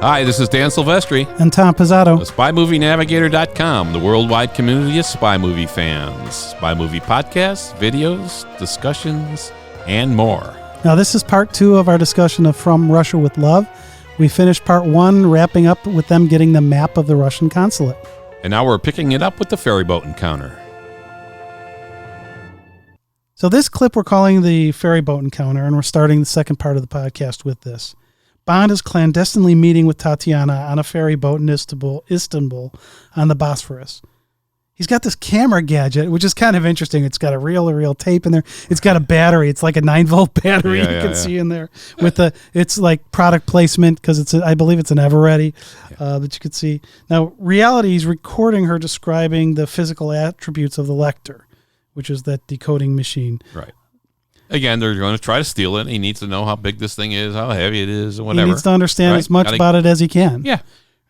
Hi, this is Dan Silvestri. And Tom Pizzato. The SpyMovieNavigator.com, the worldwide community of spy movie fans. Spy movie podcasts, videos, discussions, and more. Now, this is part 2 of our discussion of From Russia with Love. We finished part 1, wrapping up with them getting the map of the Russian consulate. And now we're picking it up with the ferry boat encounter. So this clip we're calling the ferry boat encounter, and we're starting the second part of the podcast with this. Bond is clandestinely meeting with Tatiana on a ferry boat in Istanbul on the Bosphorus. He's got this camera gadget, which is kind of interesting. It's got a reel tape in there. It's got a battery. It's like a 9-volt battery you can see in there. It's like product placement because I believe it's an Eveready that you could see. Now, reality, he's recording her describing the physical attributes of the Lecter, which is that decoding machine. Right. Again, they're going to try to steal it. He needs to know how big this thing is, how heavy it is, and whatever. He needs to understand as much about it as he can. Yeah.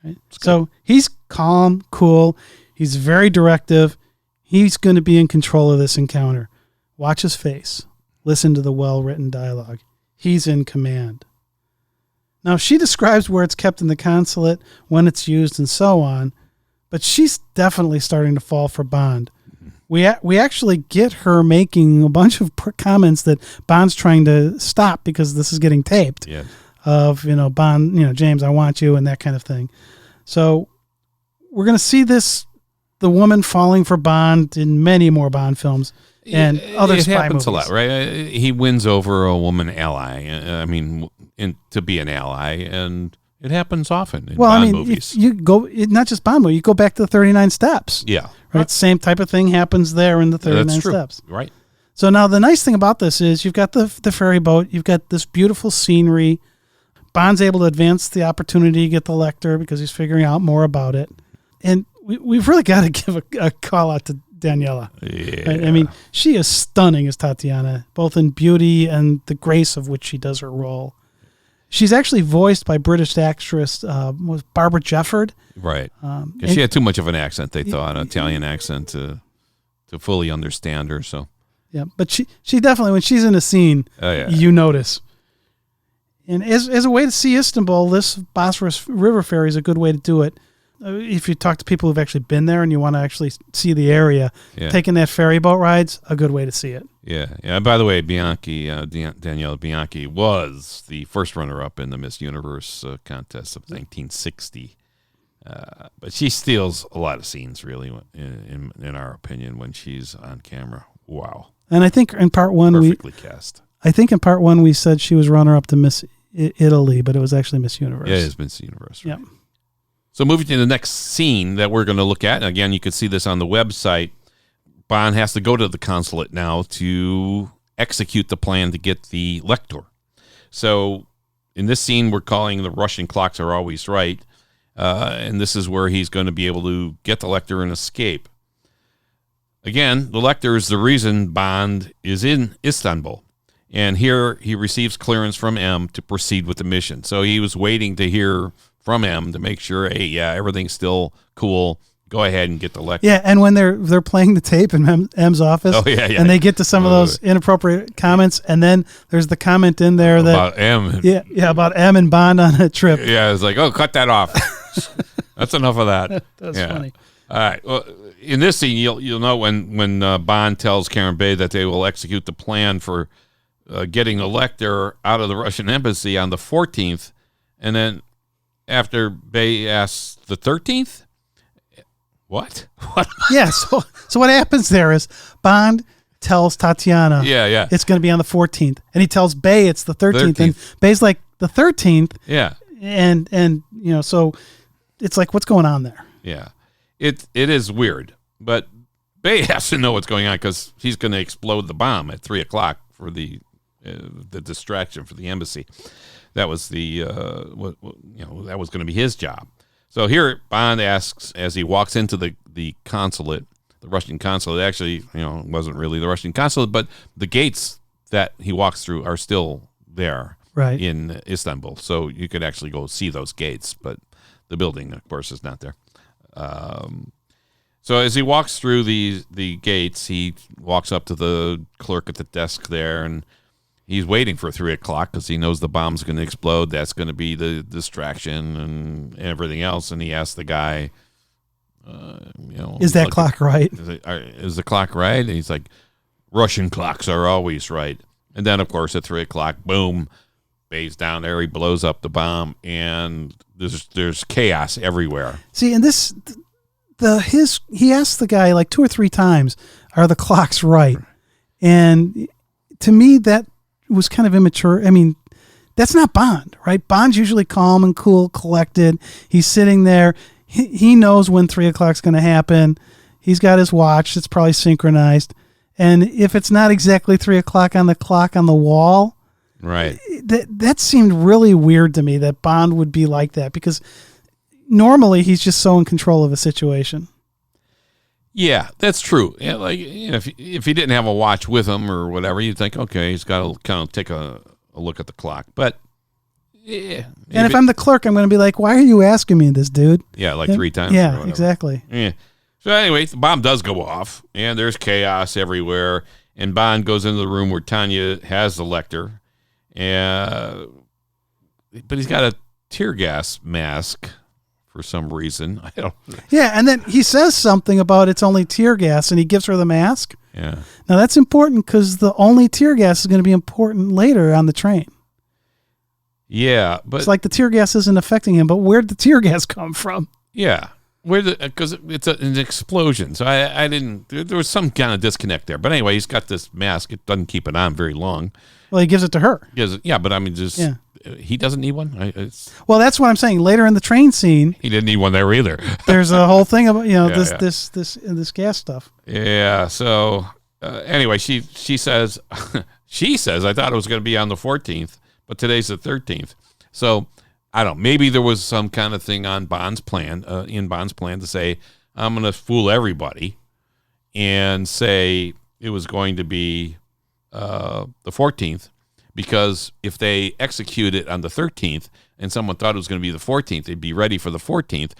Right? So he's calm, cool. He's very directive. He's going to be in control of this encounter. Watch his face. Listen to the well-written dialogue. He's in command. Now, she describes where it's kept in the consulate, when it's used, and so on, but she's definitely starting to fall for Bond. We actually get her making a bunch of comments that Bond's trying to stop because this is getting taped. Yeah. Of, Bond, James, I want you, and that kind of thing. So we're going to see the woman falling for Bond in many more Bond films and other spy movies. It happens a lot, right? He wins over a woman ally. To be an ally, and it happens often in Bond movies. You go, not just Bond movies, you go back to the 39 Steps. Yeah. Right, same type of thing happens there in the 39 Steps. Right. So now the nice thing about this is you've got the ferry boat, you've got this beautiful scenery. Bond's able to advance the opportunity to get the Lecter because he's figuring out more about it. And we've really got to give a call out to Daniela. Yeah. Right? I mean, she is stunning as Tatiana, both in beauty and the grace of which she does her role. She's actually voiced by British actress was Barbara Jefford. Right. She had too much of an accent, they thought, an Italian accent to fully understand her. So. Yeah, but she definitely, when she's in a scene, you notice. And as a way to see Istanbul, this Bosphorus River ferry is a good way to do it. If you talk to people who've actually been there and you want to actually see the area, taking that ferry boat ride's a good way to see it. Yeah. By the way, Daniela Bianchi was the first runner-up in the Miss Universe contest of 1960. But she steals a lot of scenes, really, in our opinion, when she's on camera. Wow. And I think in part 1 perfectly cast. I think in part 1 we said she was runner-up to Miss Italy, but it was actually Miss Universe. Yeah, it is Miss Universe. Right? Yeah. So moving to the next scene that we're going to look at, and again, you can see this on the website, Bond has to go to the consulate now to execute the plan to get the Lecter. So in this scene, we're calling the Russian clocks are always right, and this is where he's going to be able to get the Lecter and escape. Again, the Lecter is the reason Bond is in Istanbul, and here he receives clearance from M to proceed with the mission. So he was waiting to hear from M to make sure, hey, everything's still cool. Go ahead and get the Lecter. Yeah, and when they're playing the tape in M's office, and they get to some of those inappropriate comments, and then there's the comment in there about M. Yeah, about M and Bond on a trip. Yeah, it's like, oh, cut that off. That's enough of that. That's funny. All right. Well, in this scene, you'll know when Bond tells Karen Bay that they will execute the plan for getting the Lecter out of the Russian embassy on the 14th, and then after Bay asks the 13th. What? Yeah, so what happens there is Bond tells Tatiana it's going to be on the 14th, and he tells Bay it's the 13th. And Bay's like, the 13th? Yeah. And so it's like, what's going on there? Yeah. It is weird, but Bay has to know what's going on because he's going to explode the bomb at 3 o'clock for the distraction for the embassy. That was that was going to be his job. So here, Bond asks as he walks into the consulate, the Russian consulate. Actually, it wasn't really the Russian consulate, but the gates that he walks through are still there, right, in Istanbul. So you could actually go see those gates, but the building, of course, is not there. So as he walks through the gates, he walks up to the clerk at the desk there, and he's waiting for 3 o'clock because he knows the bomb's going to explode. That's going to be the distraction and everything else. And he asks the guy, is that clock right? Is the clock right? And he's like, Russian clocks are always right. And then, of course, at 3 o'clock, boom, Bay's down there. He blows up the bomb, and there's chaos everywhere. See, and he asked the guy like 2 or 3 times, "Are the clocks right?" And to me, that was kind of immature. I mean, that's not Bond, right? Bond's usually calm and cool, collected. He's sitting there. He knows when 3 o'clock's going to happen. He's got his watch. It's probably synchronized. And if it's not exactly 3 o'clock on the clock on the wall, right? That seemed really weird to me that Bond would be like that, because normally he's just so in control of a situation. Yeah, that's true. Yeah, like, if he didn't have a watch with him or whatever, you'd think, okay, he's got to kind of take a look at the clock. But yeah, and if I'm the clerk, I'm going to be like, "Why are you asking me this, dude?" Yeah, like 3 times. Yeah, exactly. Yeah. So anyway, the bomb does go off, and there's chaos everywhere. And Bond goes into the room where Tanya has the Lecter, but he's got a tear gas mask for some reason. I don't. Yeah, and then he says something about it's only tear gas, and he gives her the mask. Yeah. Now that's important because the only tear gas is going to be important later on the train. Yeah, but it's like the tear gas isn't affecting him, but where'd the tear gas come from? Yeah. Because it's an explosion, so I didn't. There was some kind of disconnect there. But anyway, he's got this mask. It doesn't keep it on very long. Well, he gives it to her. Yeah, but I mean, he doesn't need one. Well, that's what I'm saying. Later in the train scene, he didn't need one there either. There's a whole thing about this gas stuff. Yeah. So anyway, she says I thought it was going to be on the 14th, but today's the 13th. So. I don't know. Maybe there was some kind of thing on Bond's plan, to say, I'm going to fool everybody and say it was going to be the 14th, because if they execute it on the 13th and someone thought it was going to be the 14th, they'd be ready for the 14th.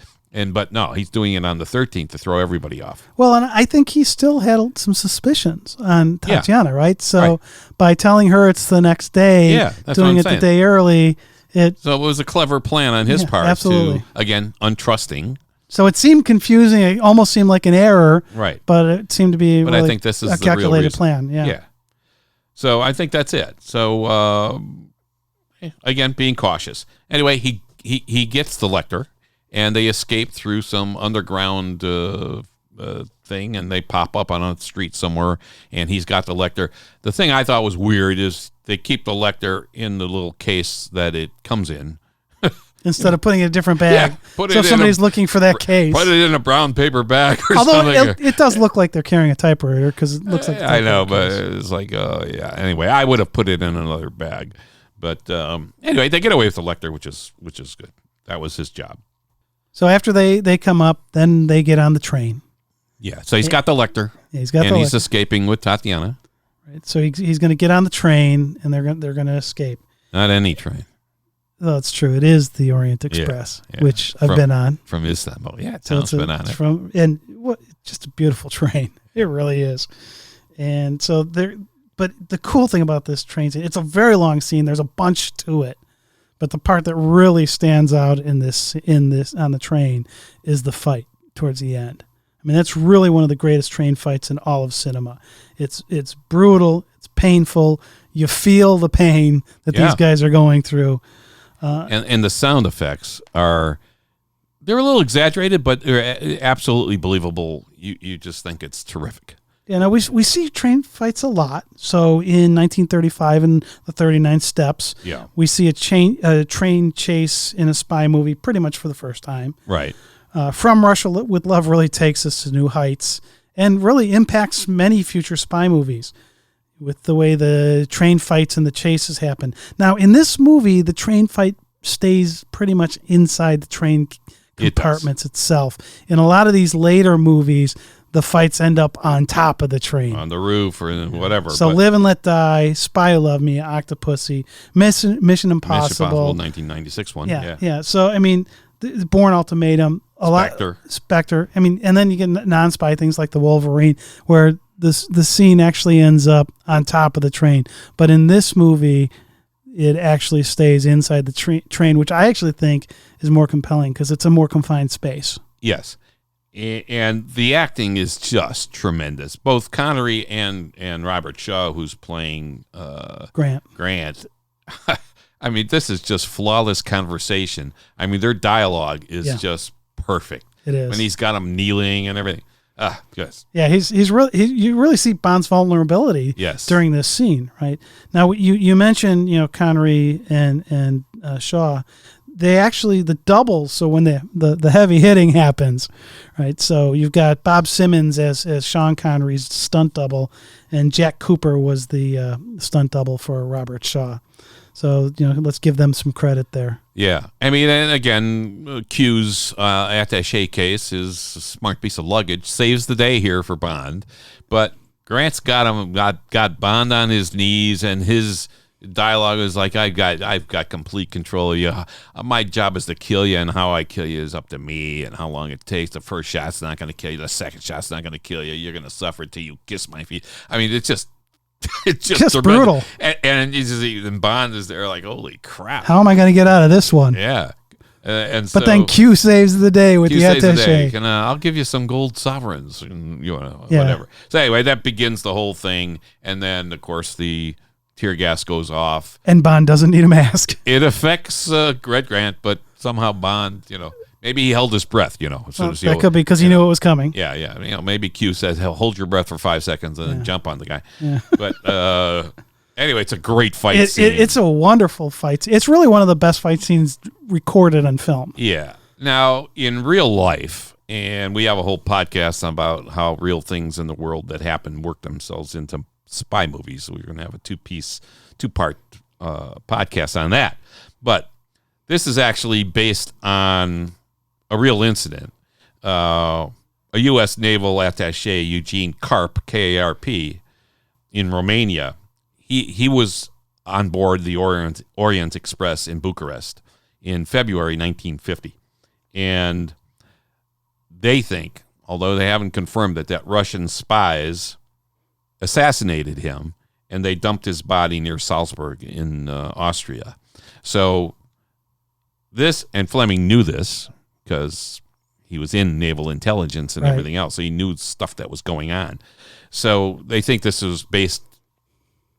But no, he's doing it on the 13th to throw everybody off. Well, and I think he still had some suspicions on Tatiana, right? So by telling her it's the next day, doing it the day early, so it was a clever plan on his part to, again, untrusting. So it seemed confusing. It almost seemed like an error. Right. But it seemed to be I think this is a calculated plan. Yeah. So I think that's it. So, again, being cautious. Anyway, he gets the Lecter, and they escape through some underground thing, and they pop up on a street somewhere, and he's got the Lecter. The thing I thought was weird is they keep the Lecter in the little case that it comes in. Instead of putting it in a different bag. So if somebody's looking for that case. Put it in a brown paper bag or something. Although it does look like they're carrying a typewriter, because it looks like I know, but it's like, yeah. Anyway, I would have put it in another bag. But anyway, they get away with the Lecter, which is good. That was his job. So after they come up, then they get on the train. Yeah, so he's got the Lecter. Yeah, he's escaping with Tatiana. Right. So he's going to get on the train, and they're going to escape. Not any train. Well, it's true. It is the Orient Express, which I've been on from Istanbul. Yeah, Tom's been on it. Just a beautiful train. It really is. And so but the cool thing about this train scene, it's a very long scene. There's a bunch to it, but the part that really stands out in this on the train is the fight towards the end. I mean, that's really one of the greatest train fights in all of cinema. It's brutal. It's painful. You feel the pain that these guys are going through. And the sound effects they're a little exaggerated, but they're absolutely believable. You just think it's terrific. Yeah, now we see train fights a lot. So in 1935 in the 39 Steps, we see a train chase in a spy movie pretty much for the first time. Right. From Russia with Love really takes us to new heights and really impacts many future spy movies with the way the train fights and the chases happen. Now, in this movie, the train fight stays pretty much inside the train compartments itself. In a lot of these later movies, the fights end up on top of the train. On the roof or whatever. So Live and Let Die, Spy Who Loved Me, Octopussy, Mission Impossible. 1996 one. Yeah. So, I mean, the Bourne Ultimatum, Spectre. I mean, and then you get non-spy things like the Wolverine, where the scene actually ends up on top of the train. But in this movie, it actually stays inside the train, which I actually think is more compelling because it's a more confined space. Yes. And the acting is just tremendous. Both Connery and Robert Shaw, who's playing Grant. I mean, this is just flawless conversation. I mean, their dialogue is just perfect. It is. When he's got him kneeling and everything. Yes. Yeah, he's really you really see Bond's vulnerability during this scene, right? Now you mentioned Connery and Shaw. They actually the doubles. So when the heavy hitting happens, right? So you've got Bob Simmons as Sean Connery's stunt double, and Jack Cooper was the stunt double for Robert Shaw. So let's give them some credit there. Yeah, I mean, and again, Q's attaché case, his smart piece of luggage, saves the day here for Bond. But Grant's got Bond on his knees, and his dialogue is like, I've got complete control of you. My job is to kill you, and how I kill you is up to me, and how long it takes. The first shot's not going to kill you. The second shot's not going to kill you. You're going to suffer till you kiss my feet. I mean, it's just brutal. And Bond is there like, holy crap. How am I going to get out of this one? Yeah. But then Q saves the day with the attaché. And I'll give you some gold sovereigns, and whatever. So anyway, that begins the whole thing. And then, of course, the tear gas goes off. And Bond doesn't need a mask. It affects Red Grant, but somehow Bond, maybe he held his breath, as soon as that could be because he knew it was coming. Yeah. Maybe Q says, hold your breath for 5 seconds and then jump on the guy. Yeah. But anyway, it's a great fight scene. It's a wonderful fight. It's really one of the best fight scenes recorded on film. Yeah. Now, in real life, and we have a whole podcast about how real things in the world that happen work themselves into spy movies. So we're going to have a two-part podcast on that. But this is actually based on a real incident. A U.S. naval attaché, Eugene Karp, K-A-R-P, in Romania, he was on board the Orient Express in Bucharest in February 1950. And they think, although they haven't confirmed that Russian spies assassinated him, and they dumped his body near Salzburg in Austria. So this, and Fleming knew this because he was in naval intelligence and everything else, so he knew stuff that was going on. So they think this was based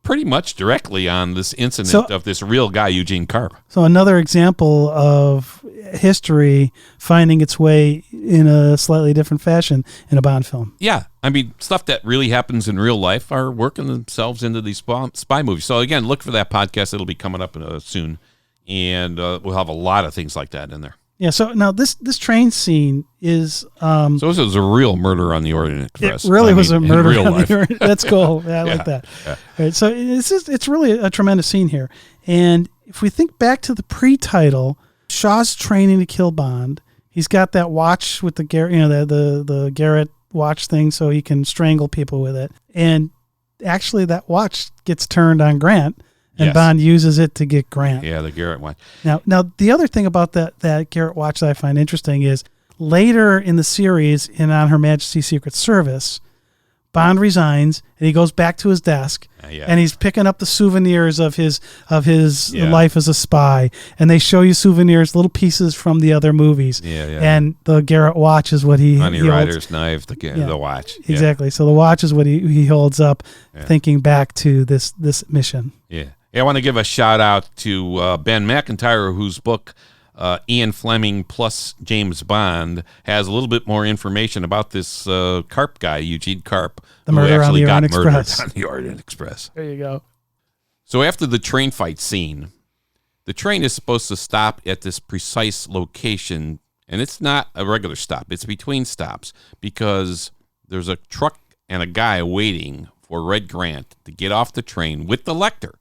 pretty much directly on this incident of this real guy, Eugene Karp. So another example of history finding its way in a slightly different fashion in a Bond film. Yeah. I mean, stuff that really happens in real life are working themselves into these spy movies. So again, look for that podcast. It'll be coming up soon. And we'll have a lot of things like that in there. Yeah, so now this train scene is... so this was a real murder on the Orient Express. It really was a murder on the Orient. That's cool. Yeah, I like that. Yeah. Right, so it's really a tremendous scene here. And if we think back to the pre-title, Shaw's training to kill Bond. He's got that watch with the Garrett, the Garrett watch thing, so he can strangle people with it. And actually, that watch gets turned on Grant. And Bond uses it to get Grant. Yeah, the Garrett watch. Now the other thing about that Garrett watch that I find interesting is later in the series, in On Her Majesty's Secret Service, Bond resigns and he goes back to his desk and he's picking up the souvenirs of his life as a spy. And they show you souvenirs, little pieces from the other movies. Yeah. And the Garrett watch is what he Honey he Rider's holds. knife, the watch. Exactly. So the watch is what he holds up, thinking back to this mission. Yeah. I want to give a shout out to Ben McIntyre, whose book Ian Fleming plus James Bond has a little bit more information about this Karp guy, Eugene Karp, the murder who actually on the got Orient murdered Express. on the Orient Express. There you go. So after the train fight scene, the train is supposed to stop at this precise location, and it's not a regular stop. It's between stops because there's a truck and a guy waiting for Red Grant to get off the train with the Lecter.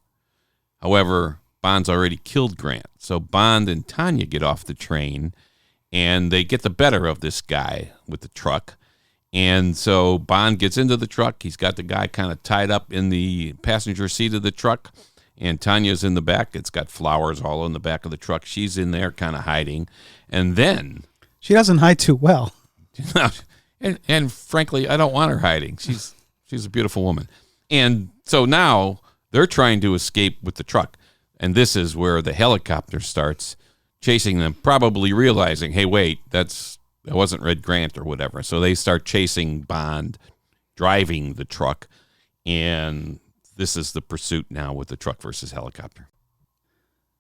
However, Bond's already killed Grant. So Bond and Tanya get off the train, and they get the better of this guy with the truck. And so Bond gets into the truck. He's got the guy kind of tied up in the passenger seat of the truck, and Tanya's in the back. It's got flowers all in the back of the truck. She's in there kind of hiding. And then She doesn't hide too well. and frankly, I don't want her hiding. She's a beautiful woman. And so now they're trying to escape with the truck. And this is where the helicopter starts chasing them, probably realizing, hey, wait, that wasn't Red Grant or whatever. So they start chasing Bond, driving the truck. And this is the pursuit now with the truck versus helicopter.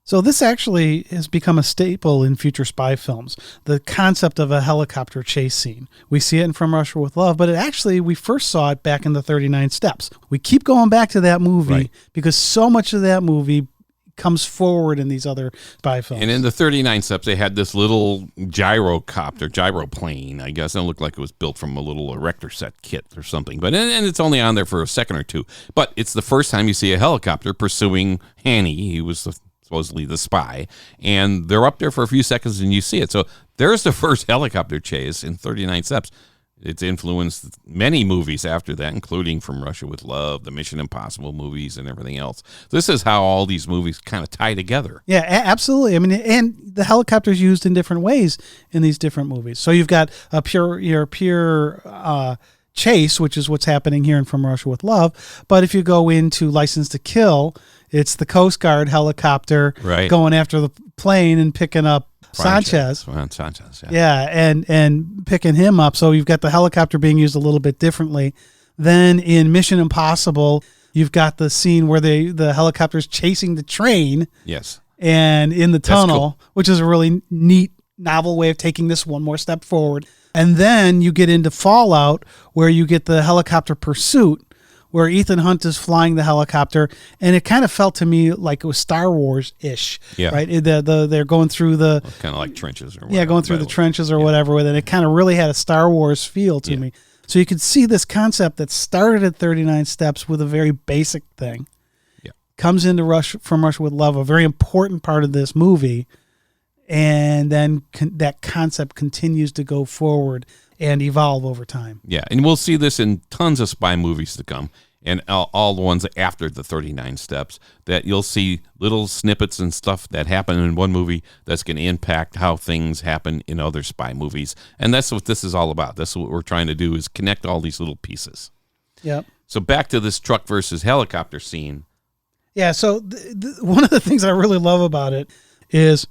So this actually has become a staple in future spy films, the concept of a helicopter chase scene. We see it in From Russia with Love, but we first saw it back in the 39 Steps. We keep going back to that movie because so much of that movie comes forward in these other spy films. And in the 39 Steps, they had this little gyroplane, I guess. It looked like it was built from a little erector set kit or something. And it's only on there for a second or two. But it's the first time you see a helicopter pursuing Hanny. He was supposedly the spy, and they're up there for a few seconds and you see it. So there's the first helicopter chase in 39 Steps. It's influenced many movies after that, including From Russia with Love, the Mission Impossible movies, and everything else. This is how all these movies kind of tie together. Yeah, absolutely. I mean, and the helicopter's used in different ways in these different movies. So you've got a pure chase, which is what's happening here in From Russia with Love. But if you go into License to Kill, it's the Coast Guard helicopter going after the plane and picking up Sanchez. Yeah, and picking him up. So you've got the helicopter being used a little bit differently. Then in Mission Impossible, you've got the scene where the helicopter's chasing the train. Yes. And in the tunnel, which is a really neat, novel way of taking this one more step forward. And then you get into Fallout, where you get the helicopter pursuit, where Ethan Hunt is flying the helicopter, and it kind of felt to me like it was Star Wars-ish, right? They're going through the... kind of like trenches or whatever. Yeah, going through the trenches or whatever with it. It kind of really had a Star Wars feel to me. So you could see this concept that started at 39 Steps with a very basic thing. Yeah. Comes into From Russia with Love, a very important part of this movie, and then that concept continues to go forward and evolve over time. Yeah, and we'll see this in tons of spy movies to come, and all the ones after the 39 Steps, that you'll see little snippets and stuff that happen in one movie that's going to impact how things happen in other spy movies. And that's what this is all about. That's what we're trying to do, is connect all these little pieces. Yep. So back to this truck versus helicopter scene. Yeah, so one of the things I really love about it is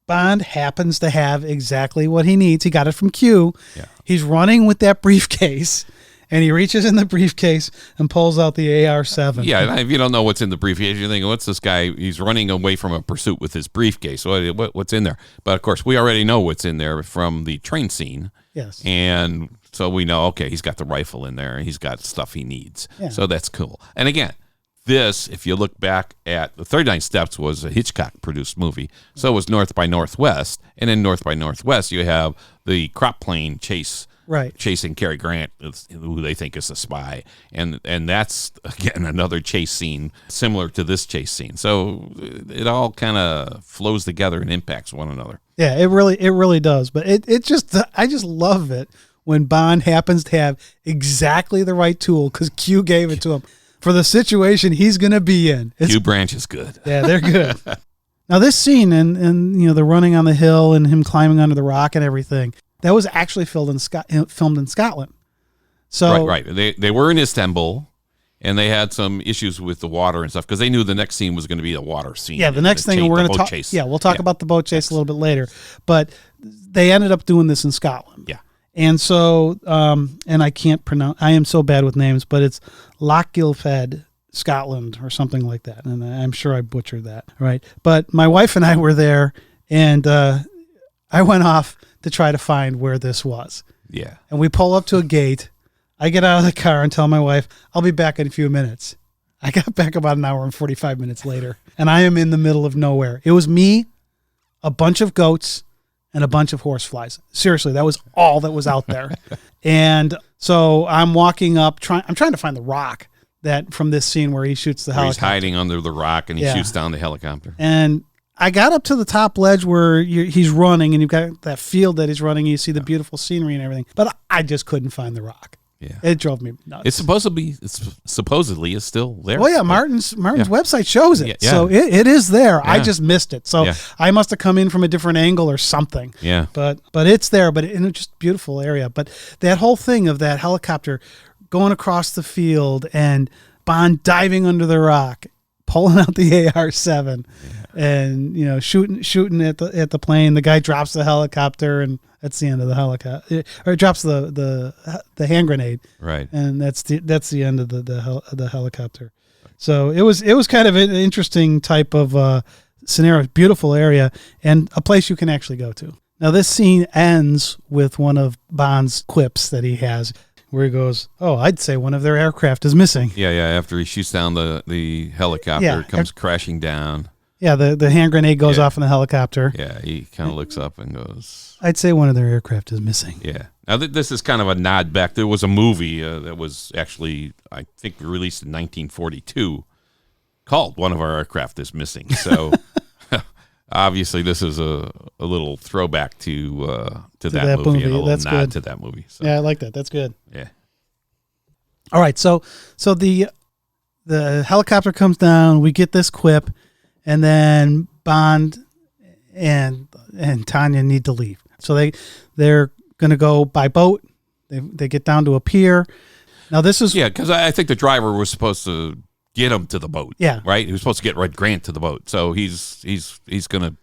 Bond happens to have exactly what he needs. He got it from Q. Yeah. He's running with that briefcase, and he reaches in the briefcase and pulls out the AR-7. Yeah, if you don't know what's in the briefcase, you're thinking, what's this guy? He's running away from a pursuit with his briefcase. What's in there? But, of course, we already know what's in there from the train scene. Yes. And so we know, okay, he's got the rifle in there. He's got stuff he needs. Yeah. So that's cool. And, again, this, if you look back at the 39 Steps, was a Hitchcock-produced movie. So was North by Northwest. And in North by Northwest, you have the crop plane chasing Cary Grant, who they think is a spy. And that's, again, another chase scene similar to this chase scene. So it all kind of flows together and impacts one another. Yeah, it really does. But I just love it when Bond happens to have exactly the right tool, because Q gave it to him for the situation he's going to be in. Q Branch is good. Yeah, they're good. Now this scene and the running on the hill and him climbing under the rock and everything, that was actually filmed in Scotland. So right. They were in Istanbul, and they had some issues with the water and stuff because they knew the next scene was going to be a water scene. Yeah, the next thing we're going to talk. Chase. Yeah, we'll talk about the boat chase a little bit later, but they ended up doing this in Scotland. Yeah. And so, and I can't pronounce, I am so bad with names, but it's Lochgilphead, Scotland, or something like that. And I'm sure I butchered that, right? But my wife and I were there, and I went off to try to find where this was. Yeah. And we pull up to a gate. I get out of the car and tell my wife, I'll be back in a few minutes. I got back about an hour and 45 minutes later, and I am in the middle of nowhere. It was me, a bunch of goats, and a bunch of horseflies. Seriously, that was all that was out there. And so I'm walking up, I'm trying to find the rock that from this scene where he shoots the helicopter. He's hiding under the rock and he shoots down the helicopter. And I got up to the top ledge where he's running, and you've got that field that he's running. You see the beautiful scenery and everything, but I just couldn't find the rock. Yeah. It drove me nuts. It's supposedly is still there. Oh yeah, Martin's website shows it. Yeah. So it is there. Yeah. I just missed it. So I must have come in from a different angle or something. Yeah. But it's there, but in a just beautiful area. But that whole thing of that helicopter going across the field and Bond diving under the rock, pulling out the AR-7 and shooting at the plane. The guy drops the helicopter and that's the end of the helicopter. Or it drops the hand grenade. Right. And that's the end of the helicopter. So it was kind of an interesting type of scenario. Beautiful area and a place you can actually go to. Now this scene ends with one of Bond's quips that he has, where he goes, "Oh, I'd say one of their aircraft is missing." Yeah. After he shoots down the helicopter, it comes crashing down. Yeah, the hand grenade goes off in the helicopter. Yeah, he kind of looks up and goes, "I'd say one of their aircraft is missing." Yeah. Now, this is kind of a nod back. There was a movie that was actually, I think, released in 1942 called One of Our Aircraft is Missing. So, obviously, this is a little throwback to that movie and a little nod to that movie. So. Yeah, I like that. That's good. Yeah. All right, so the helicopter comes down. We get this quip. And then Bond and Tanya need to leave. So they're going to go by boat. They get down to a pier. Now this is... Yeah, because I think the driver was supposed to get him to the boat. Yeah. Right? He was supposed to get Red Grant to the boat. So he's going to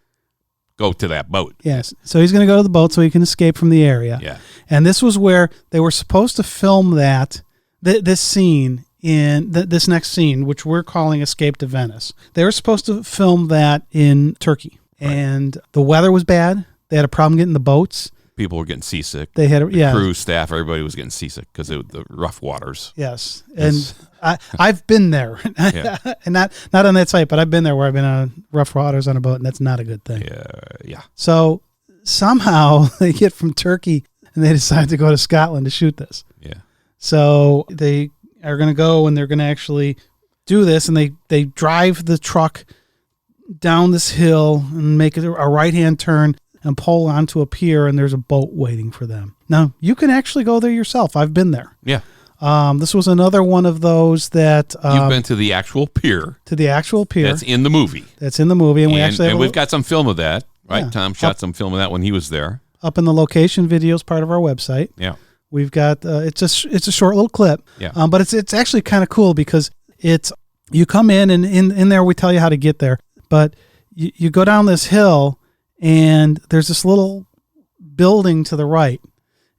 go to that boat. Yes. So he's going to go to the boat so he can escape from the area. Yeah. And this was where they were supposed to film this scene in this next scene, which we're calling Escape to Venice. They were supposed to film that in Turkey. Right. And the weather was bad. They had a problem getting the boats. People were getting seasick. They had the crew, staff, everybody was getting seasick because of the rough waters. Yes. And I've been there. And not on that site, but I've been there where I've been on rough waters on a boat, and that's not a good thing. Yeah. So somehow they get from Turkey and they decide to go to Scotland to shoot this. Yeah. So they are going to go and they're going to actually do this, and they drive the truck down this hill and make a right-hand turn and pull onto a pier, and there's a boat waiting for them. Now, you can actually go there yourself. I've been there. Yeah. This was another one of those that... You've been to the actual pier. To the actual pier. That's in the movie. And we've got some film of that, right? Yeah. Tom shot some film of that when he was there. Up in the location videos part of our website. Yeah. We've got it's a short little clip, but it's actually kind of cool because you come in and in there we tell you how to get there, but you go down this hill and there's this little building to the right,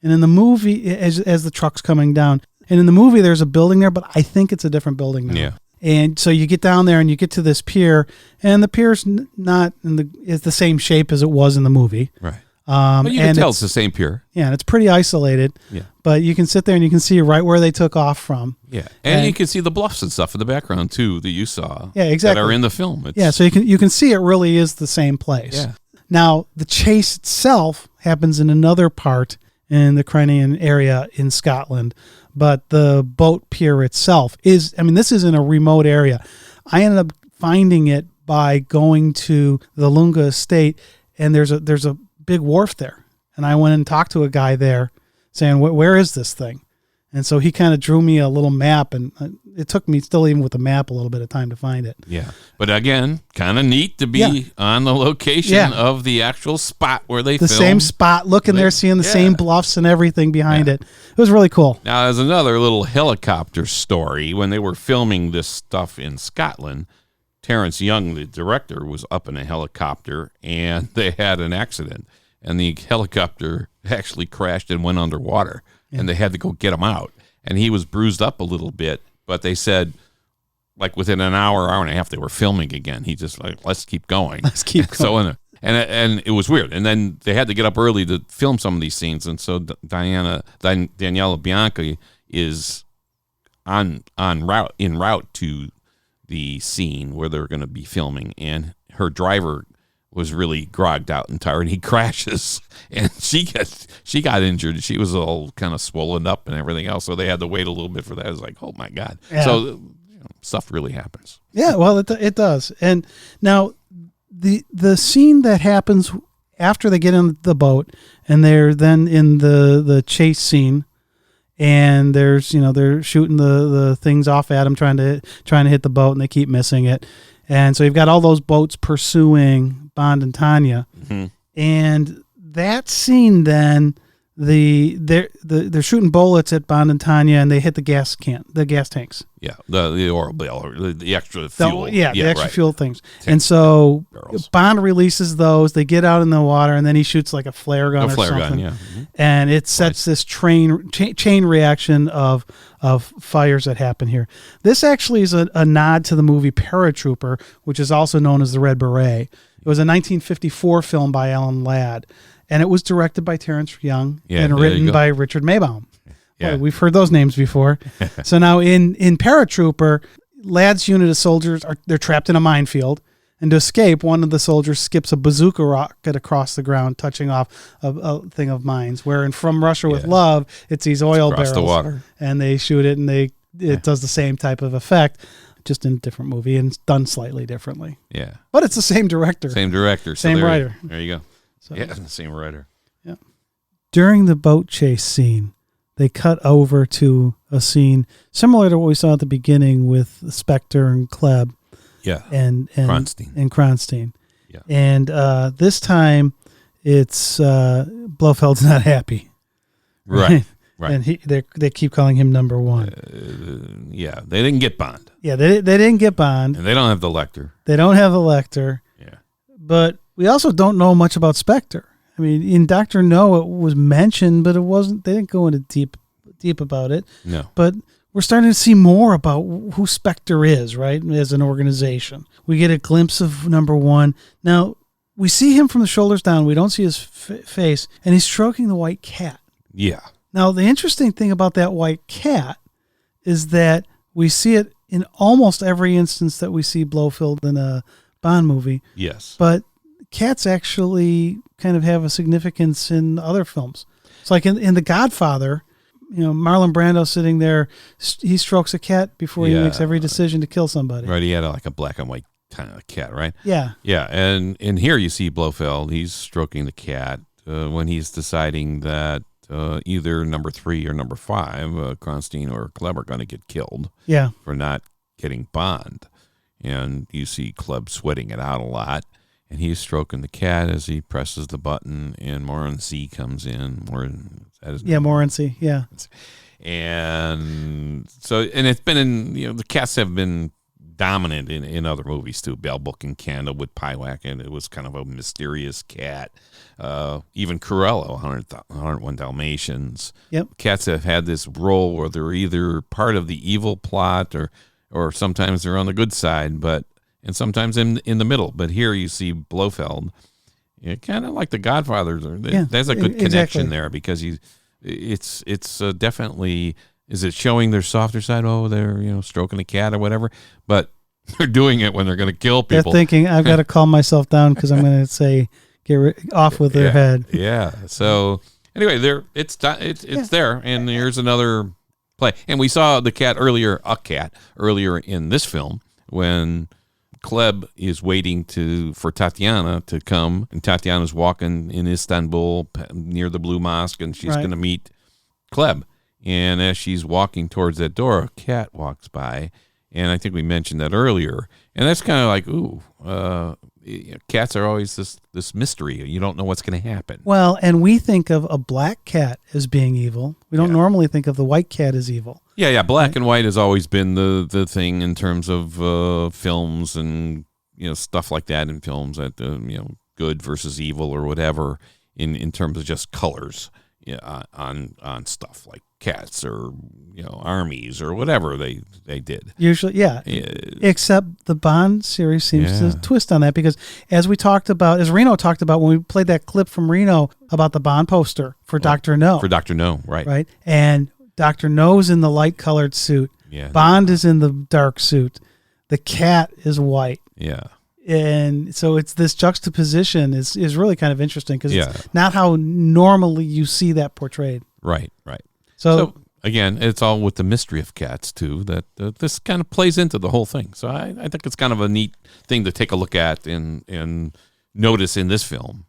and in the movie as the truck's coming down, and in the movie there's a building there, but I think it's a different building now. Yeah. And so you get down there and you get to this pier, and the pier's not it's the same shape as it was in the movie. Right. But you can tell it's the same pier. Yeah, and it's pretty isolated. Yeah. But you can sit there and you can see right where they took off from. Yeah. And you can see the bluffs and stuff in the background, too, that you saw. Yeah, exactly. That are in the film. So you can see it really is the same place. Yeah. Now, the chase itself happens in another part in the Crimean area in Scotland. But the boat pier itself this is in a remote area. I ended up finding it by going to the Lunga estate, and there's a big wharf there, and I went and talked to a guy there saying, where is this thing? And so he kind of drew me a little map, and it took me still even with the map a little bit of time to find it. Yeah. But again, kind of neat to be on the location of the actual spot where they filmed. The same spot, looking there, seeing the same bluffs and everything behind it. It was really cool. Now, there's another little helicopter story. When they were filming this stuff in Scotland, Terrence Young, the director, was up in a helicopter, and they had an accident. And the helicopter actually crashed and went underwater, and they had to go get him out. And he was bruised up a little bit, but they said, like within an hour and a half, they were filming again. He just let's keep going. Let's keep going. So, and it was weird. And then they had to get up early to film some of these scenes. And so Daniela Bianchi is en route to the scene where they're going to be filming, and her driver was really grogged out and tired. He crashes, and she got injured. She was all kind of swollen up and everything else, so they had to wait a little bit for that. It was like, oh my God. Yeah. So stuff really happens. Yeah, well, it does. And now the scene that happens after they get in the boat and they're then in the chase scene, and there's they're shooting the things off at him, trying to hit the boat, and they keep missing it. And so you've got all those boats pursuing Bond and Tanya, and that scene then they're shooting bullets at Bond and Tanya, and they hit the gas tanks. Yeah, the oil barrel, the extra fuel. The extra fuel things. And so barrels. Bond releases those. They get out in the water, and then he shoots like a flare gun or something. Yeah. And it sets this chain reaction of fires that happen here. This actually is a nod to the movie Paratrooper, which is also known as The Red Beret. It was a 1954 film by Alan Ladd, and it was directed by Terrence Young and written by Richard Maybaum. Yeah. Boy, we've heard those names before. So now in Paratrooper, Ladd's unit of soldiers they're trapped in a minefield, and to escape, one of the soldiers skips a bazooka rocket across the ground, touching off a thing of mines. Where in From Russia with Love, it's these oil barrels, the water, and they shoot it, and it does the same type of effect, just in a different movie and done slightly differently. Yeah, but it's the same director, same writer. There you go. So, same writer. Yeah. During the boat chase scene, they cut over to a scene similar to what we saw at the beginning with Spectre and Klebb. Yeah. And Kronstein. Yeah. And this time it's Blofeld's not happy. Right. And they keep calling him number one. They didn't get Bond. Yeah, they didn't get Bond. And they don't have the Lecter. Yeah. But we also don't know much about Spectre. I mean, in Dr. No, it was mentioned, but it wasn't. They didn't go into deep about it. No. But we're starting to see more about who Spectre is, right, as an organization. We get a glimpse of number one. Now, we see him from the shoulders down. We don't see his face, and he's stroking the white cat. Yeah. Now, the interesting thing about that white cat is that we see it in almost every instance that we see Blofeld in a Bond movie. Yes. But cats actually kind of have a significance in other films. It's like in The Godfather, Marlon Brando sitting there, he strokes a cat before he makes every decision to kill somebody. Right, he had like a black and white kind of cat, right? Yeah. Yeah, and in here you see Blofeld, he's stroking the cat when he's deciding that either number 3 or number 5, Kronstein or Klebb, are going to get killed for not getting Bond. And you see Klebb sweating it out a lot. And he's stroking the cat as he presses the button, and Morency comes in. Morency, yeah. And so, and it's been in, the cats have been dominant in other movies too. Bell Book and Candle with Pyewack, and it was kind of a mysterious cat. Even Corello, 101 Dalmatians. Yep. Cats have had this role where they're either part of the evil plot or sometimes they're on the good side, and sometimes in the middle. But here you see Blofeld, kind of like the Godfather. There's a good connection there because it's definitely, is it showing their softer side? Oh, they're stroking a cat or whatever, but they're doing it when they're going to kill people. They're thinking, I've got to calm myself down because I'm going to say off with their head. Yeah. So anyway, it's there, and here's another play. And we saw a cat earlier in this film when Klebb is waiting for Tatiana to come, and Tatiana's walking in Istanbul near the Blue Mosque, and she's going to meet Klebb. And as she's walking towards that door, a cat walks by, and I think we mentioned that earlier. And that's kind of like, cats are always this mystery. You don't know what's going to happen. Well, and we think of a black cat as being evil. We don't normally think of the white cat as evil. Yeah. Black and white has always been the thing in terms of films and stuff like that in films, that good versus evil or whatever in terms of just colors on stuff like cats or armies or whatever they did. Usually, except the Bond series seems to twist on that, because as Reno talked about when we played that clip from Reno about the Bond poster for Dr. No. For Dr. No, right. And Dr. No's in the light-colored suit. Yeah. Bond is in the dark suit. The cat is white. Yeah. And so it's this juxtaposition is really kind of interesting, because it's not how normally you see that portrayed. Right. So again, it's all with the mystery of cats too, that this kind of plays into the whole thing. So I think it's kind of a neat thing to take a look at and notice in this film.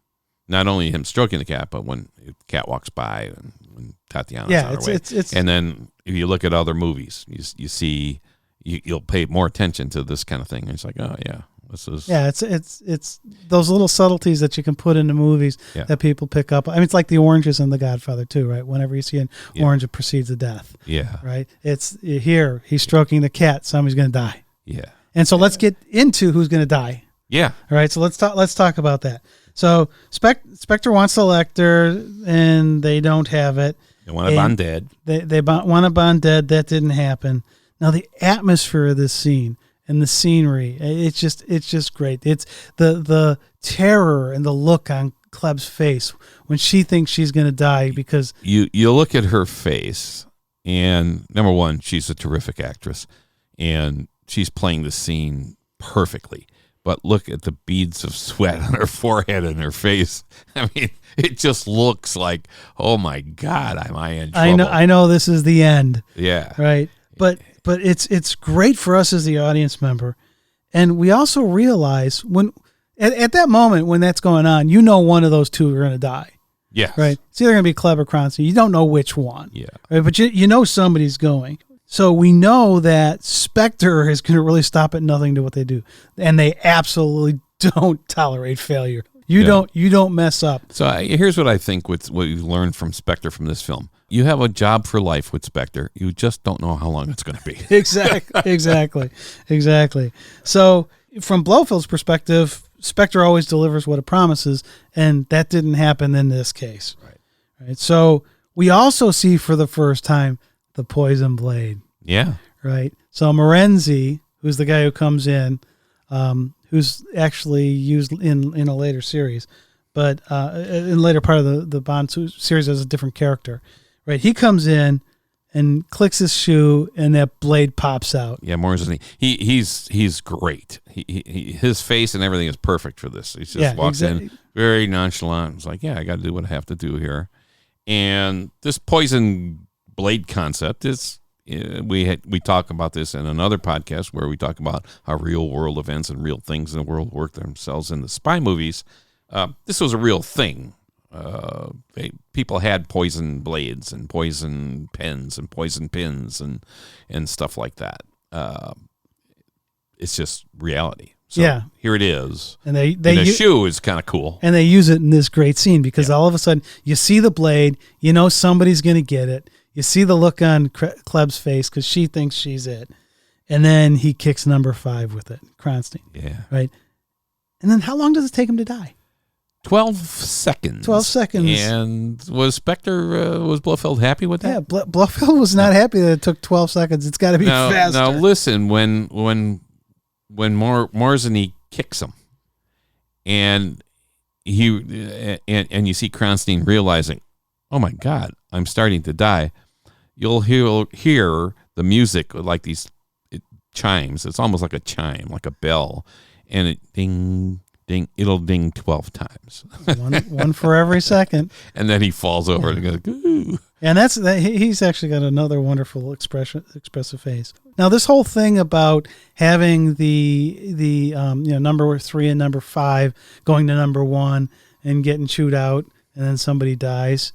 Not only him stroking the cat, but when the cat walks by and when Tatiana's Yeah, on her way. it's and then if you look at other movies, you see you'll pay more attention to this kind of thing. And it's like, oh yeah, this is it's those little subtleties that you can put into movies that people pick up. I mean, it's like the oranges in The Godfather too, right? Whenever you see an orange, it precedes a death. Yeah, right. It's here. He's stroking the cat. Somebody's going to die. Yeah. And so let's get into who's going to die. Yeah. All right. So let's talk about that. So Spectre wants the Lecter, and they don't have it. They want a Bond dead. They want a Bond dead. That didn't happen. Now the atmosphere of this scene and the scenery, it's just great. It's the terror and the look on Kleb's face when she thinks she's going to die, because you look at her face, and number one, she's a terrific actress, and she's playing the scene perfectly. But look at the beads of sweat on her forehead and her face. I mean, it just looks like, oh my God, am I in trouble? I know this is the end. Yeah. Right. But it's great for us as the audience member. And we also realize when at that moment when that's going on, one of those two are going to die. Yeah. Right. It's either going to be Kleb or Cranston. You don't know which one. Yeah. Right? But you know somebody's going. So we know that Spectre is going to really stop at nothing to what they do, and they absolutely don't tolerate failure. You don't mess up. So here's what I think with what you learned from Spectre from this film. You have a job for life with Spectre. You just don't know how long it's going to be. Exactly. So from Blofeld's perspective, Spectre always delivers what it promises, and that didn't happen in this case. Right. So we also see for the first time the poison blade. Yeah. Right. So Morenzi, who's the guy who comes in, who's actually used in a later series, but in later part of the Bond series as a different character. Right. He comes in and clicks his shoe, and that blade pops out. Yeah, Morenzi. He's great. His face and everything is perfect for this. He just walks in very nonchalant. It's like, yeah, I got to do what I have to do here. And this poison blade concept is, we talk about this in another podcast where we talk about how real world events and real things in the world work themselves in the spy movies. This was a real thing. People had poison blades and poison pens and poison pins and stuff like that. It's just reality. So here it is. And the shoe is kind of cool. And they use it in this great scene because all of a sudden you see the blade, you know somebody's going to get it. You see the look on Kleb's face because she thinks she's it. And then he kicks number 5 with it, Cronstein. Yeah. Right? And then how long does it take him to die? 12 seconds. 12 seconds. And was Blofeld happy with that? Yeah, Blofeld was not happy that it took 12 seconds. It's got to be faster. Now listen, when Morzeny kicks him, and you see Cronstein realizing, oh my God, I'm starting to die. You'll hear the music like these chimes. It's almost like a chime, like a bell, and it ding, ding. It'll ding 12 times. one for every second. And then he falls over and goes, ooh. And he's actually got another wonderful expressive face. Now, this whole thing about having the number 3 and number 5 going to number 1 and getting chewed out, and then somebody dies.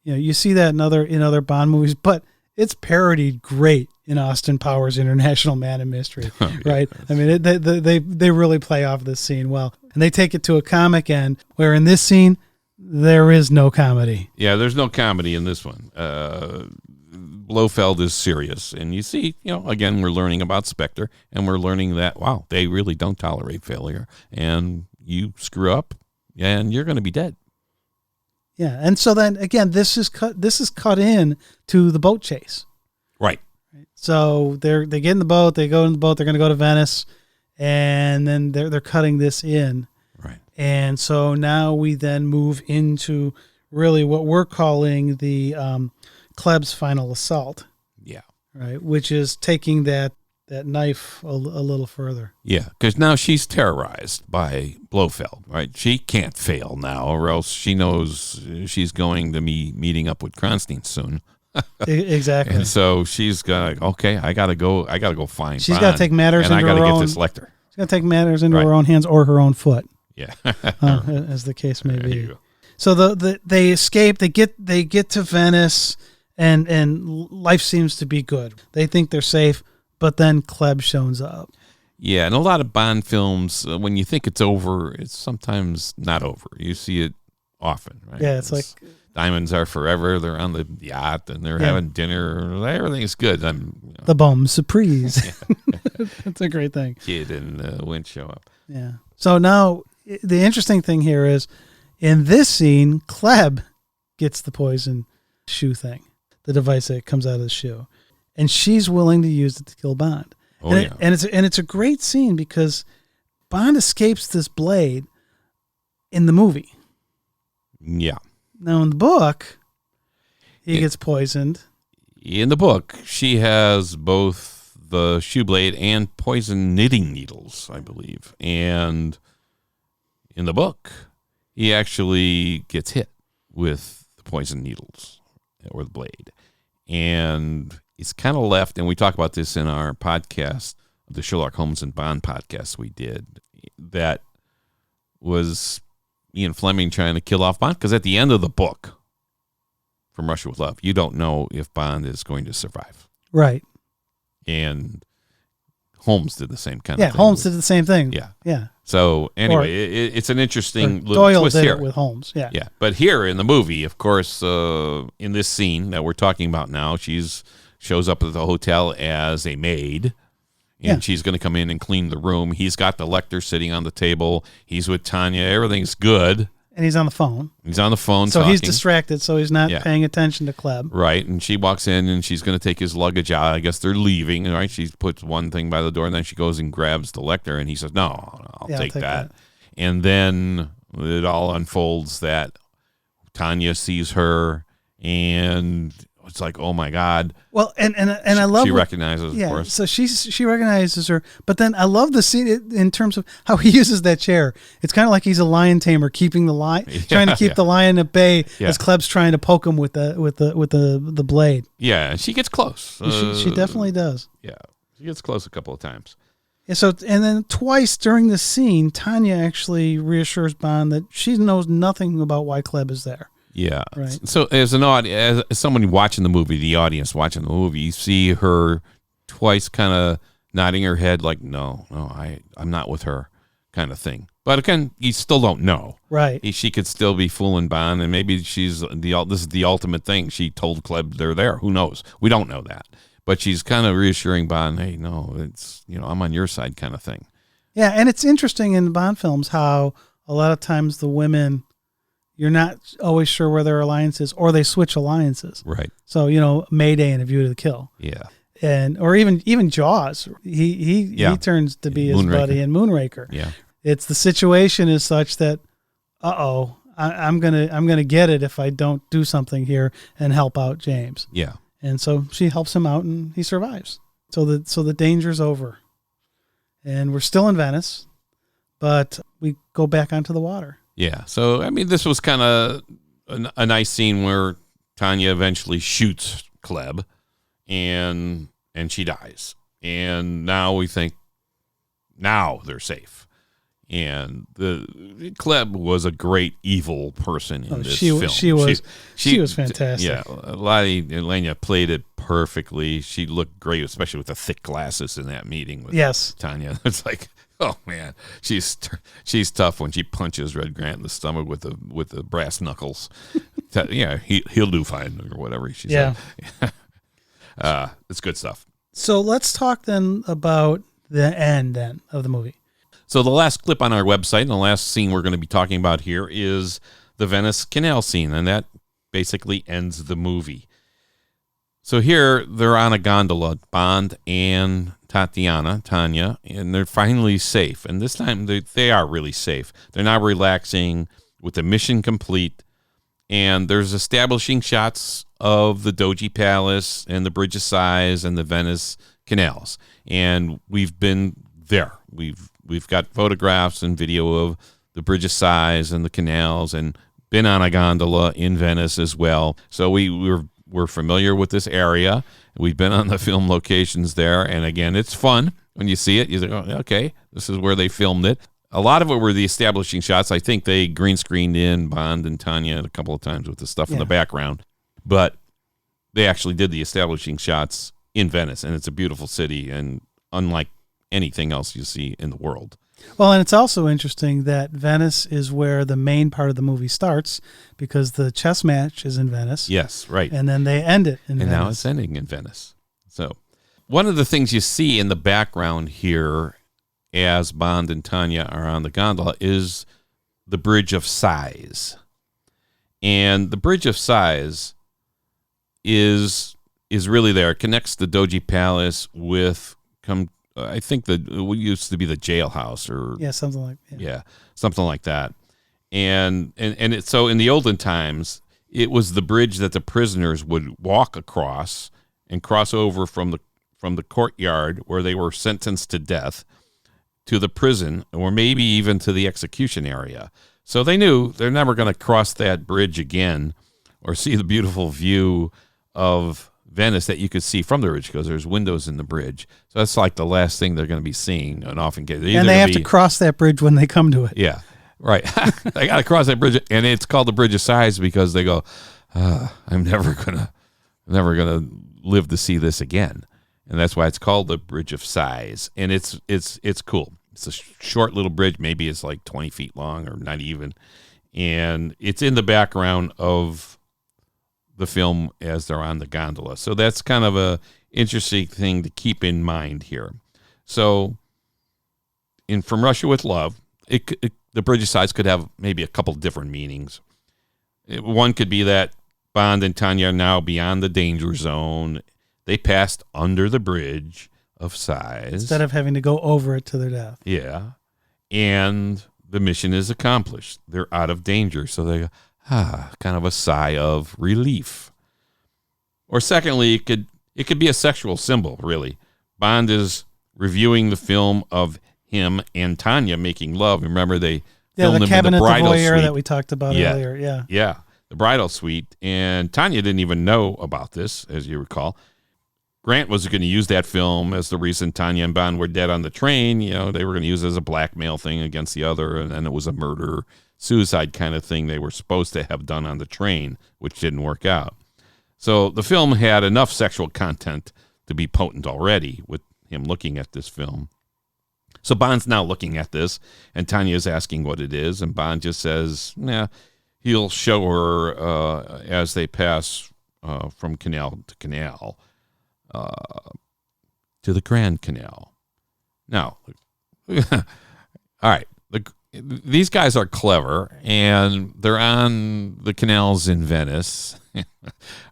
You see that in other Bond movies, but it's parodied great in Austin Powers' International Man of Mystery, right? I mean, they really play off this scene well, and they take it to a comic end where in this scene there is no comedy. Yeah, there's no comedy in this one. Blofeld is serious, and you see, again, we're learning about Spectre, and we're learning that they really don't tolerate failure, and you screw up, and you're going to be dead. Yeah, and so then again, this is cut in to the boat chase. Right. So they get in the boat, they go in the boat, they're going to go to Venice, and then they're cutting this in. Right. And so now we then move into really what we're calling the Kleb's final assault. Yeah. Right, which is taking that knife a little further. Yeah, because now she's terrorized by Blofeld, right? She can't fail now, or else she knows she's going to be meeting up with Cronstein soon. Exactly. And so she's got, I gotta go find. She's got to take matters into her own. And I gotta get this Lecter. She's got to take matters into her own hands or her own foot. Yeah, as the case may be. So they escape. They get to Venice, and life seems to be good. They think they're safe, but then Klebb shows up. Yeah, and a lot of Bond films, when you think it's over, it's sometimes not over. You see it often, right? Yeah, it's like Diamonds Are Forever. They're on the yacht and they're having dinner. Everything's good. The bomb surprise. That's a great thing. Kid and Wynn show up. Yeah. So now the interesting thing here is, in this scene, Klebb gets the poison shoe thing, the device that comes out of the shoe, and she's willing to use it to kill Bond. And it's a great scene because Bond escapes this blade in the movie. Yeah. Now in the book, he gets poisoned. In the book, she has both the shoe blade and poison knitting needles, I believe. And in the book, he actually gets hit with the poison needles or the blade. And it's kind of left, and we talk about this in our podcast, the Sherlock Holmes and Bond podcast we did, that was Ian Fleming trying to kill off Bond, because at the end of the book, From Russia with Love, you don't know if Bond is going to survive. Right. And Holmes did the same kind of thing. Yeah, Holmes did the same thing. Yeah. So anyway, it's an interesting little Doyle twist did here. it with Holmes. Yeah. Yeah. But here in the movie, of course, in this scene that we're talking about now, shows up at the hotel as a maid. And she's going to come in and clean the room. He's got the Lecter sitting on the table. He's with Tanya. Everything's good. And he's on the phone. He's on the phone so talking. He's distracted, so he's not paying attention to Klebb. Right, and she walks in, and she's going to take his luggage out. I guess they're leaving, right? She puts one thing by the door, and then she goes and grabs the Lecter, and he says, no, I'll take that. And then it all unfolds that Tanya sees her, and it's like, oh my God. Well, and I love she recognizes, of course. So she recognizes her, but then I love the scene in terms of how he uses that chair. It's kind of like he's a lion tamer, keeping the lion, trying to keep the lion at bay as Klebb's trying to poke him with the blade. Yeah, and she gets close. She definitely does. Yeah, she gets close a couple of times. Yeah, so and then twice during the scene, Tanya actually reassures Bond that she knows nothing about why Klebb is there. Yeah. Right. So as somebody watching the movie, the audience watching the movie, you see her twice kind of nodding her head like, no, I'm not with her kind of thing. But again, you still don't know. Right. She could still be fooling Bond, and maybe this is the ultimate thing. She told Klebb they're there. Who knows? We don't know that. But she's kind of reassuring Bond, hey, no, it's, I'm on your side kind of thing. Yeah, and it's interesting in Bond films how a lot of times the women, you're not always sure where their alliance is, or they switch alliances. Right. So, Mayday and A View to the Kill. Yeah. Or even Jaws. He turns to be his buddy in Moonraker. Yeah. It's the situation is such that, I'm gonna get it if I don't do something here and help out James. Yeah. And so she helps him out and he survives. So the danger's over. And we're still in Venice, but we go back onto the water. Yeah. So, I mean, this was kind of a nice scene where Tanya eventually shoots Klebb and she dies. And now we think, now they're safe. And Klebb was a great evil person in this film. She was fantastic. Yeah. Elena played it perfectly. She looked great, especially with the thick glasses in that meeting with Tanya. It's like, oh man, she's tough when she punches Red Grant in the stomach with the brass knuckles. Yeah, he'll do fine or whatever she said. It's good stuff. So let's talk then about the end then of the movie. So the last clip on our website and the last scene we're going to be talking about here is the Venice Canal scene, and that basically ends the movie. So here they're on a gondola, Bond and Tanya, and they're finally safe. And this time they are really safe. They're now relaxing with the mission complete, and there's establishing shots of the Doge Palace and the Bridge of Sighs and the Venice canals. And we've been there. We've got photographs and video of the Bridge of Sighs and the canals, and been on a gondola in Venice as well. So we're familiar with this area. We've been on the film locations there, and again, it's fun when you see it. You think, oh, okay, this is where they filmed it. A lot of it were the establishing shots. I think they green screened in Bond and Tanya a couple of times with the stuff in the background, but they actually did the establishing shots in Venice, and it's a beautiful city and unlike anything else you see in the world. Well, and it's also interesting that Venice is where the main part of the movie starts because the chess match is in Venice. Yes, right. And then they end it in Venice. And now it's ending in Venice. So one of the things you see in the background here as Bond and Tanya are on the gondola is the Bridge of Sighs. And the Bridge of Sighs is really there. It connects the Doji Palace with I think what used to be the jailhouse, or something like something like that. And it's so in the olden times, it was the bridge that the prisoners would walk across and cross over from the courtyard where they were sentenced to death to the prison, or maybe even to the execution area. So they knew they're never going to cross that bridge again or see the beautiful view of Venice that you could see from the bridge, because there's windows in the bridge. So that's like the last thing they're going to be seeing and often get. And they have to cross that bridge when they come to it. Yeah, right. They got to cross that bridge, and it's called the Bridge of Sighs because they go, I'm never gonna live to see this again, and that's why it's called the Bridge of Sighs. And it's cool. It's a short little bridge. Maybe it's like 20 feet long, or not even, and it's in the background of the film as they're on the gondola. So that's kind of a interesting thing to keep in mind here. So in From Russia with Love, the Bridge of Sighs could have maybe a couple different meanings. One could be that Bond and Tanya are now beyond the danger zone. They passed under the Bridge of Sighs instead of having to go over it to their death. Yeah. And the mission is accomplished. They're out of danger. So they go, kind of a sigh of relief. Or secondly, it could be a sexual symbol, really. Bond is reviewing the film of him and Tanya making love. Remember, they filmed the them in the bridal suite that we talked about earlier. Yeah, the bridal suite. And Tanya didn't even know about this, as you recall. Grant was going to use that film as the reason Tanya and Bond were dead on the train. You know, they were going to use it as a blackmail thing against the other, and then it was a murder-suicide kind of thing they were supposed to have done on the train, which didn't work out. So the film had enough sexual content to be potent already with him looking at this film. So Bond's now looking at this, and Tanya's asking what it is, and Bond just says, he'll show her as they pass from canal to canal. To the Grand Canal. Now, all right, these guys are clever, and they're on the canals in Venice.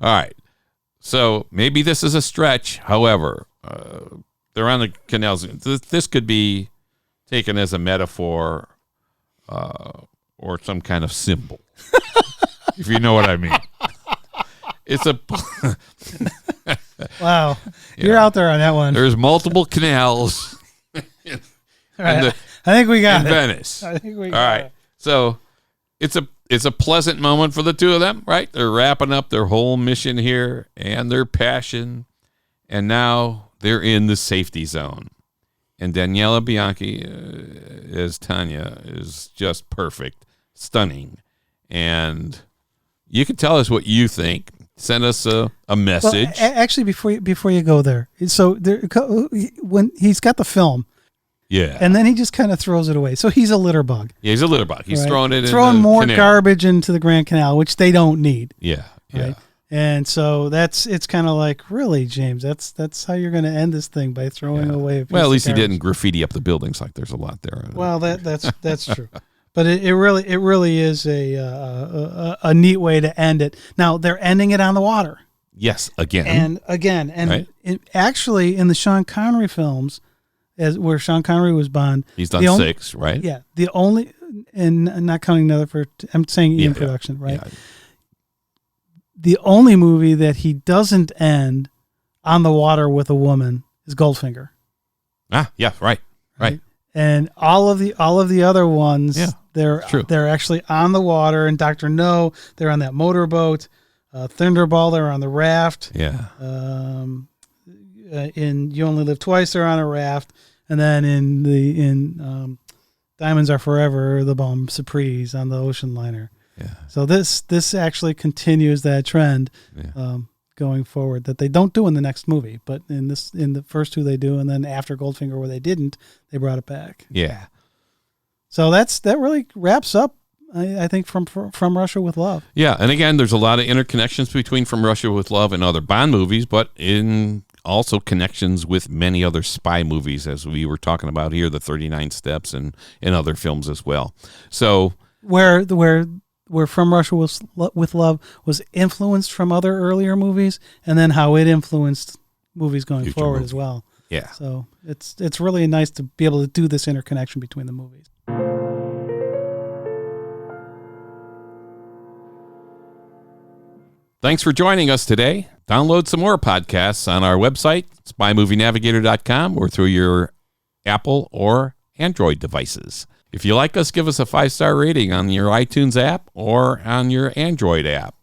All right, so maybe this is a stretch. However, they're on the canals. This could be taken as a metaphor or some kind of symbol, if you know what I mean. It's a wow. You're out there on that one. There's multiple canals. Right. I think we got in it. Venice. I think we All got right. it. So it's a pleasant moment for the two of them, right? They're wrapping up their whole mission here and their passion, and now they're in the safety zone. And Daniela Bianchi as Tanya is just perfect, stunning, and you can tell us what you think. Send us a message. Well, actually, before you go there, so when he's got the film, and then he just kind of throws it away. So he's a litter bug. Yeah, he's a litter bug. He's right? throwing more canal. garbage into the Grand Canal, which they don't need. Yeah, right? And so it's kind of like, really, James, that's how you're going to end this thing, by throwing away a piece Well, at least of he didn't graffiti up the buildings like there's a lot there. Well, that's true. But it really is a neat way to end it. Now they're ending it on the water. Yes, again, and right? Actually in the Sean Connery films, where Sean Connery was Bond, he's done 6, right? Yeah, the only, and not counting I'm saying EON Production, right? Yeah. The only movie that he doesn't end on the water with a woman is Goldfinger. Yeah, right. And all of the other ones, they're actually on the water. And Dr. No, they're on that motorboat. Thunderball, they're on the raft. Yeah. In You Only Live Twice, they're on a raft. And then in Diamonds Are Forever, the bomb surprise on the ocean liner. Yeah. So this actually continues that trend going forward that they don't do in the next movie, but in the first two they do, and then after Goldfinger where they didn't, they brought it back. Yeah. So that really wraps up, I think, from Russia with Love. Yeah, and again, there's a lot of interconnections between From Russia with Love and other Bond movies, but in also connections with many other spy movies, as we were talking about here, the 39 Steps and other films as well. So where From Russia with Love was influenced from other earlier movies, and then how it influenced movies going forward as well. Yeah. So it's really nice to be able to do this interconnection between the movies. Thanks for joining us today. Download some more podcasts on our website, spymovienavigator.com, or through your Apple or Android devices. If you like us, give us a 5-star rating on your iTunes app or on your Android app.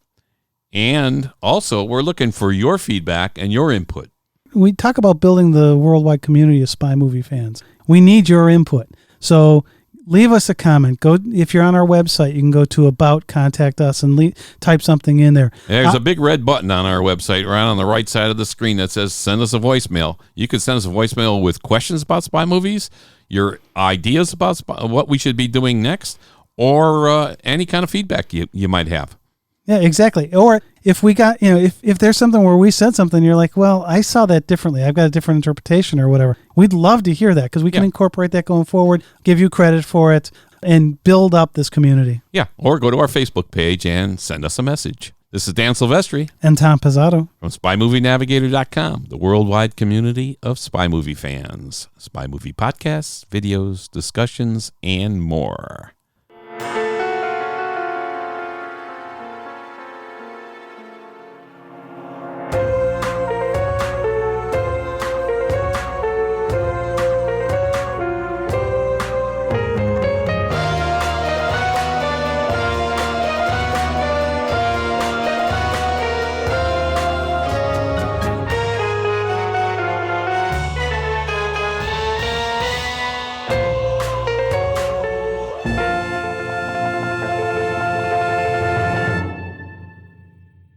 And also, we're looking for your feedback and your input. We talk about building the worldwide community of spy movie fans. We need your input. So leave us a comment. Go if you're on our website, you can go to About, Contact Us, and type something in there. There's a big red button on our website right on the right side of the screen that says send us a voicemail. You can send us a voicemail with questions about spy movies, your ideas about what we should be doing next, or any kind of feedback you might have. Yeah, exactly. Or if we got, if there's something where we said something, you're like, well, I saw that differently. I've got a different interpretation or whatever. We'd love to hear that because we can incorporate that going forward, give you credit for it, and build up this community. Yeah, or go to our Facebook page and send us a message. This is Dan Silvestri and Tom Pizzato from SpyMovieNavigator.com, the worldwide community of spy movie fans. Spy movie podcasts, videos, discussions, and more.